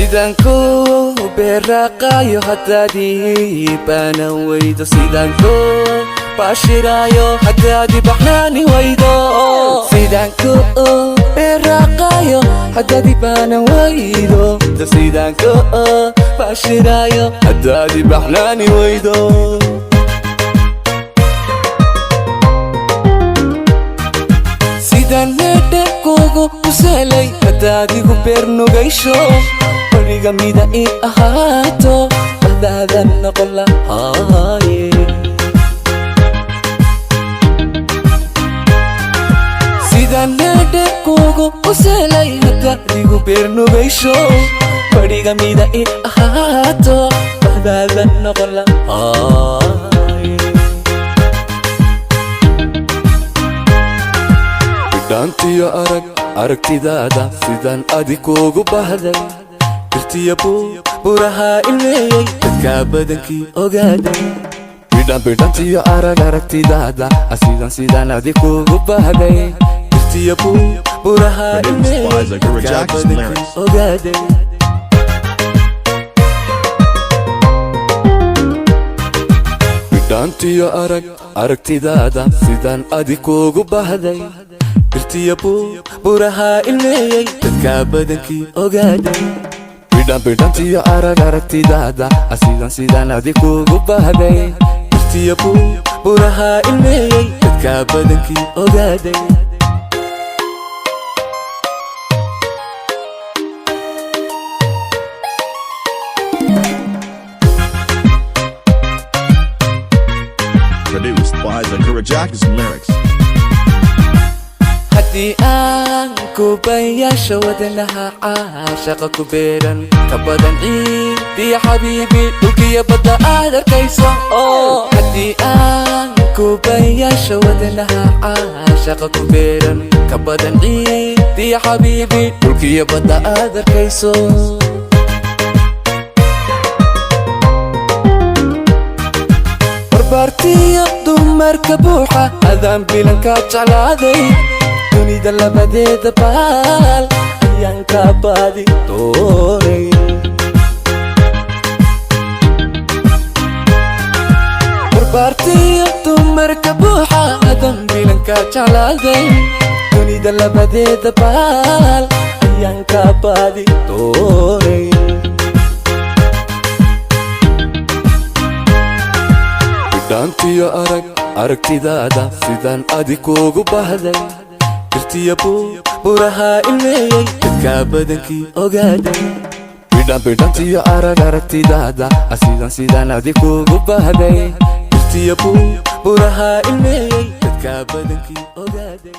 sidanko beraqayo hadadii bana waydo sidanko bashirayo hadadii baxnani waydo sidanko beraqayo hadadii bana waydo sidanko bashirayo hadadii baxnani waydo sidan nede kugu uselay hadadii ku bernugaysho bariga mida I ahaato badaadan noqon lahaaye sidan nede kugu uselay hadadii ku bernugaysho bariga mida I ahaato badaadan noqon lahaaye dantiyo aragtidaada sidan adikuugu bahday irtiya buraha ilmeeyey dadka badankii ogaaday bidhantiyo aragtidaada sidan adikuugu bahday irtiya buraha ilmeeyey dadka badankii ogaaday bidhantiyo aragtidaada sidan adikuugu bahday irtiya buraha ilmeeyey dadka badankii ogaaday bidhantiyo aragtidaada sidan adikuugu bahday irtiya buraha ilmeeyey dadka badankii ogaaday Produced by Zakura Jackson Lyrics. haddii aan kubayaasha wadanaha caashaqa ku beeran ka badan ciidii xabiibi dhulkiyo badda aad arkayso haddii aan kubayaasha wadanaha caashaqa ku beeran ka badan ciidii xabiibi dhulkiyo badda aad arkayso barbaartiyo dumarka buuxa adaan bilanka jeclaaday dunida labadeeda baal ayaan ka baadi doonay barbaartiyo dumarka buuxa adaan bilanka jeclaaday dunida labadeeda baal ayaan ka baadi doonay bidhantiyo aragtidaada sidan adikuugu bahday irtiya buraha ilmeeyey dadka badankii ogaaday bidhantiyo aragtidaada sidan adikuugu bahday irtiya buraha ilmeeyey dadka badankii ogaaday